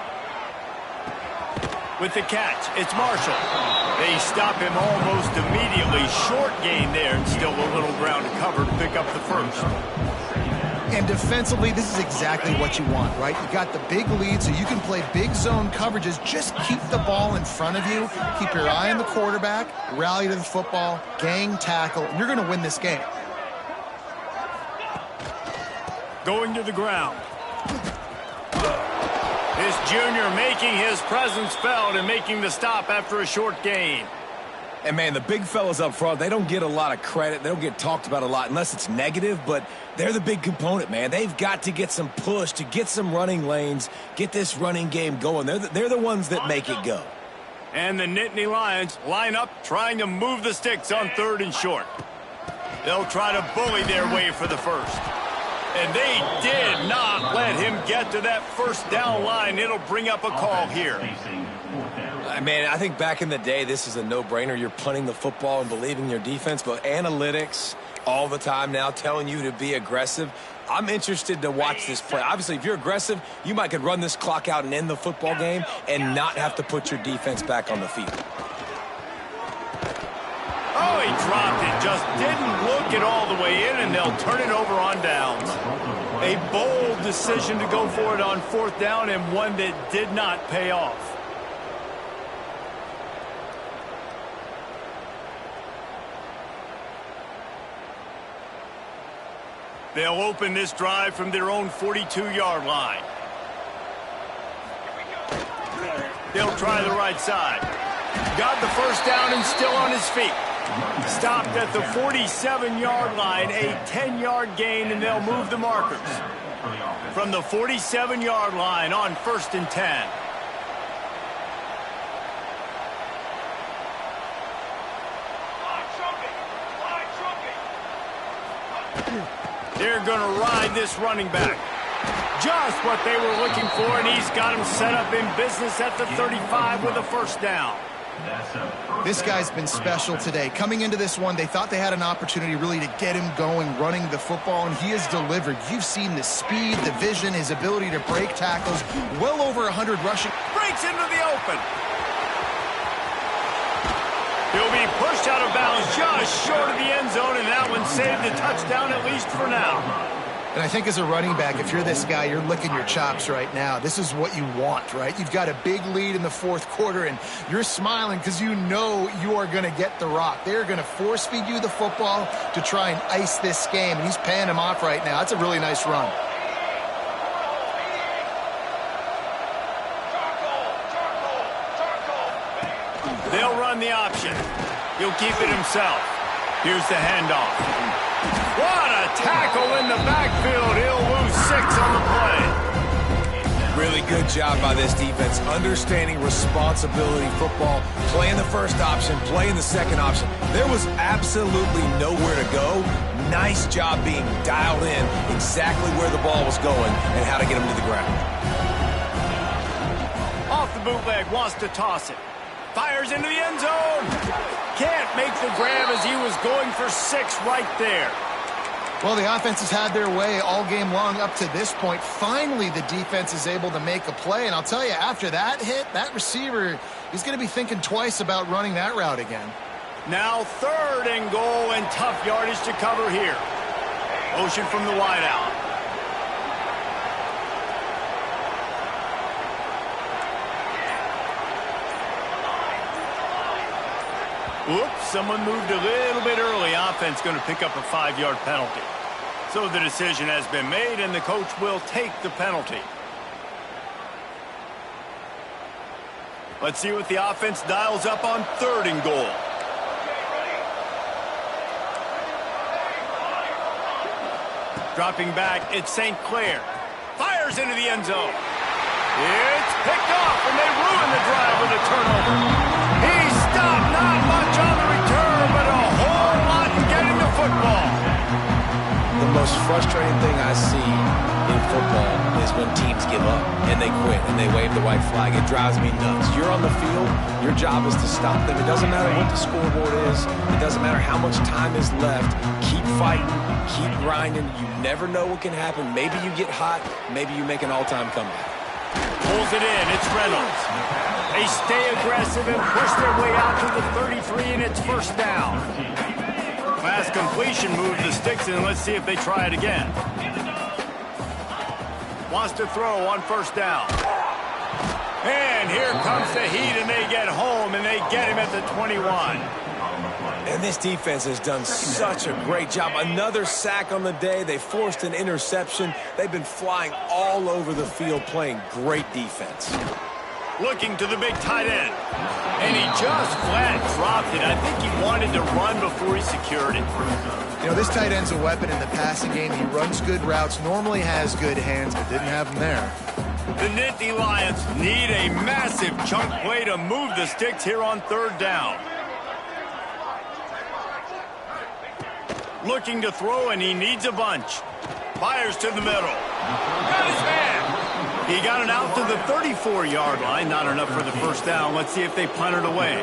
With the catch, it's Marshall. They stop him almost immediately. Short gain there, and still a little ground to cover to pick up the first. And defensively, this is exactly what you want, right? You got the big lead, so you can play big zone coverages. Just keep the ball in front of you. Keep your eye on the quarterback. Rally to the football. Gang tackle. And you're going to win this game. Going to the ground. This junior making his presence felt and making the stop after a short gain. And, man, the big fellas up front, they don't get a lot of credit. They don't get talked about a lot unless it's negative, but they're the big component, man. They've got to get some push, to get some running lanes, get this running game going. They're the ones that make it go. And the Nittany Lions line up trying to move the sticks on 3rd and short. They'll try to bully their way for the first. And they did not let him get to that first down line. It'll bring up a call here. Man, I think back in the day, this is a no-brainer. You're punting the football and believing your defense, but analytics all the time now telling you to be aggressive. I'm interested to watch this play. Obviously, if you're aggressive, you might could run this clock out and end the football game and not have to put your defense back on the field. Oh, he dropped it. Just didn't look it all the way in, and they'll turn it over on downs. A bold decision to go for it on 4th down, and one that did not pay off. They'll open this drive from their own 42-yard line. They'll try the right side. Got the first down and still on his feet. Stopped at the 47-yard line, a 10-yard gain, and they'll move the markers. From the 47-yard line on 1st and 10. They're going to ride this running back. Just what they were looking for, and he's got him set up in business at the 35 with a first down. This guy's been special today. Coming into this one, they thought they had an opportunity really to get him going, running the football, and he has delivered. You've seen the speed, the vision, his ability to break tackles, well over 100 rushing. Breaks into the open. He'll be pushed out of bounds just short of the end zone, and that one saved a touchdown at least for now. And I think as a running back, if you're this guy, you're licking your chops right now. This is what you want, right? You've got a big lead in the fourth quarter, and you're smiling because you know you are going to get the rock. They're going to force feed you the football to try and ice this game, and he's paying him off right now. That's a really nice run. They'll run the option. He'll keep it himself. Here's the handoff. What a tackle in the backfield. He'll lose 6 on the play. Really good job by this defense, understanding responsibility football, playing the first option, playing the second option. There was absolutely nowhere to go. Nice job being dialed in exactly where the ball was going and how to get him to the ground. Off the bootleg, wants to toss it. Fires into the end zone. Can't make the grab as he was going for 6 right there. Well, the offense has had their way all game long up to this point. Finally, the defense is able to make a play. And I'll tell you, after that hit, that receiver, he's going to be thinking twice about running that route again. Now 3rd and goal and tough yardage to cover here. Motion from the wideout. Whoops, someone moved a little bit early. Offense going to pick up a 5-yard penalty. So the decision has been made, and the coach will take the penalty. Let's see what the offense dials up on 3rd and goal. Dropping back, it's St. Clair. Fires into the end zone. It's picked off, and they ruin the drive with a turnover. He stopped, not much on the return, but a whole lot in getting the football. The most frustrating thing I see in football is when teams give up and they quit and they wave the white flag. It drives me nuts. You're on the field. Your job is to stop them. It doesn't matter what the scoreboard is. It doesn't matter how much time is left. Keep fighting. Keep grinding. You never know what can happen. Maybe you get hot. Maybe you make an all-time comeback. Pulls it in. It's Reynolds. They stay aggressive and push their way out to the 33, and it's 1st down. Fast completion moves the sticks, and let's see if they try it again. Wants to throw on 1st down. And here comes the heat, and they get home, and they get him at the 21. And this defense has done such a great job. Another sack on the day. They forced an interception. They've been flying all over the field playing great defense. Looking to the big tight end. And he just flat dropped it. I think he wanted to run before he secured it. You know, this tight end's a weapon in the passing game. He runs good routes, normally has good hands, but didn't have them there. The Nittany Lions need a massive chunk play to move the sticks here on 3rd down. Looking to throw, and he needs a bunch. Fires to the middle. Got his man. He got it out to the 34-yard line. Not enough for the 1st down. Let's see if they punt it away.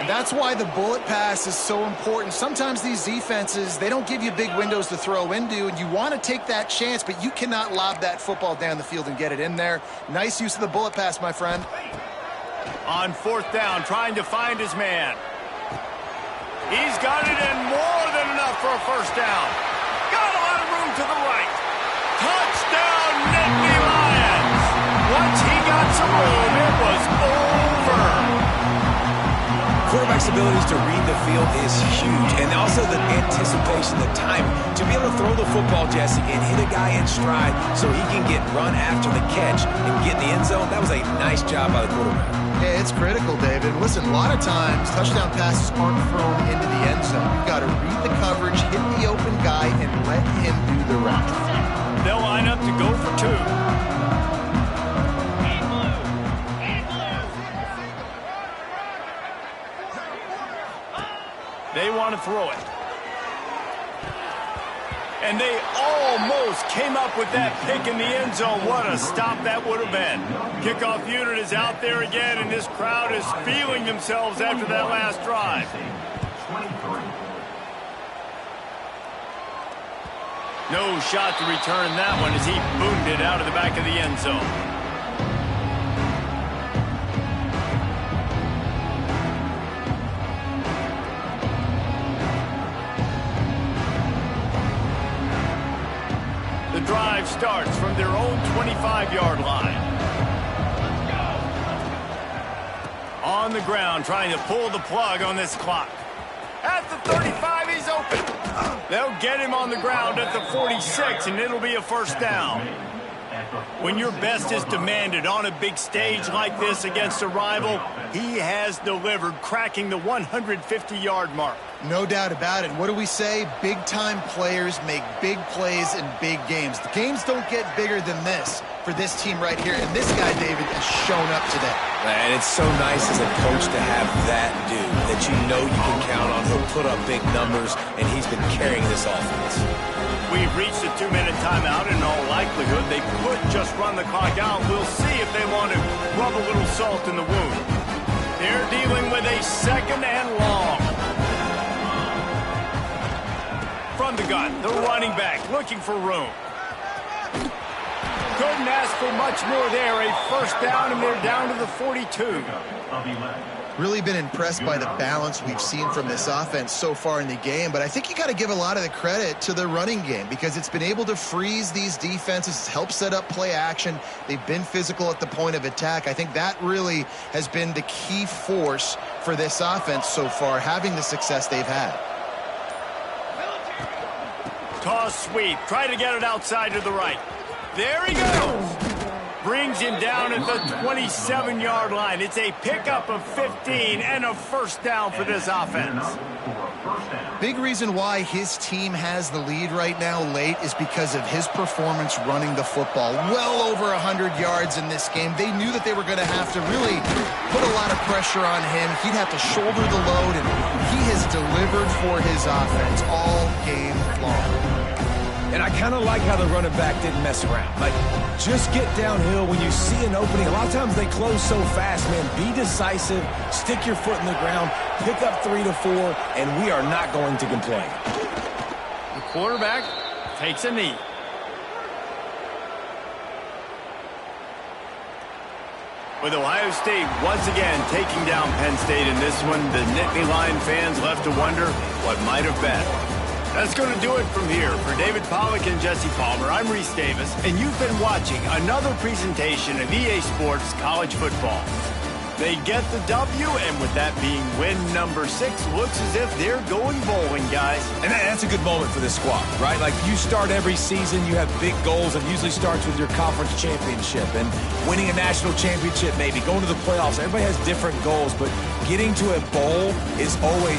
That's why the bullet pass is so important. Sometimes these defenses, they don't give you big windows to throw into, and you want to take that chance, but you cannot lob that football down the field and get it in there. Nice use of the bullet pass, my friend. On 4th down, trying to find his man. He's got it in more than enough for a 1st down. Got a lot of room to the right. Touchdown, Nittany Lions. Once he got some room, it was over. Quarterback's abilities to read the field is huge, and also the anticipation, the timing. To be able to throw the football, Jesse, and hit a guy in stride so he can get run after the catch and get in the end zone, that was a nice job by the quarterback. Yeah, it's critical, David. Listen, a lot of times, touchdown passes aren't thrown into the end zone. You've got to read the coverage, hit the open guy, and let him do the rest. They'll line up to go for 2. They want to throw it. And they almost came up with that pick in the end zone. What a stop that would have been. Kickoff unit is out there again, and this crowd is feeling themselves after that last drive. No shot to return that one as he boomed it out of the back of the end zone. drive starts from their own 25-yard line. On the ground, trying to pull the plug on this clock. At the 35, he's open. They'll get him on the ground at the 46, and it'll be a first down. When your best is demanded on a big stage like this against a rival, he has delivered, cracking the 150-yard mark. No doubt about it. What do we say? Big-time players make big plays in big games. The games don't get bigger than this for this team right here, and this guy, David, has shown up today. And it's so nice as a coach to have that dude that you know you can count on. He'll put up big numbers, and he's been carrying this offense. We've reached a 2-minute timeout. In all likelihood, they could just run the clock out. We'll see if they want to rub a little salt in the wound. They're dealing with a second and long. From the gun, the running back looking for room. Couldn't ask for much more there. A first down, and they're down to the 42. Really been impressed by the balance we've seen from this offense so far in the game, but I think you got to give a lot of the credit to the running game because it's been able to freeze these defenses, help set up play action. They've been physical at the point of attack. I think that really has been the key force for this offense so far, having the success they've had. Toss sweep. Try to get it outside to the right. There he goes. Brings him down at the 27-yard line. It's a pickup of 15 and a first down for this offense. Big reason why his team has the lead right now late is because of his performance running the football. Well over 100 yards in this game. They knew that they were going to have to really put a lot of pressure on him. He'd have to shoulder the load, and he has delivered for his offense all game long. And I kind of like how the running back didn't mess around. Like, just get downhill when you see an opening. A lot of times they close so fast, man. Be decisive, stick your foot in the ground, pick up 3 to 4, and we are not going to complain. The quarterback takes a knee. With Ohio State once again taking down Penn State in this one, the Nittany Lion fans left to wonder what might have been. That's going to do it from here. For David Pollack and Jesse Palmer, I'm Reese Davis, and you've been watching another presentation of EA Sports College Football. They get the W, and with that being win number 6, looks as if they're going bowling, guys. And that's a good moment for this squad, right? Like, you start every season, you have big goals, and usually starts with your conference championship and winning a national championship, maybe going to the playoffs. Everybody has different goals, but getting to a bowl is always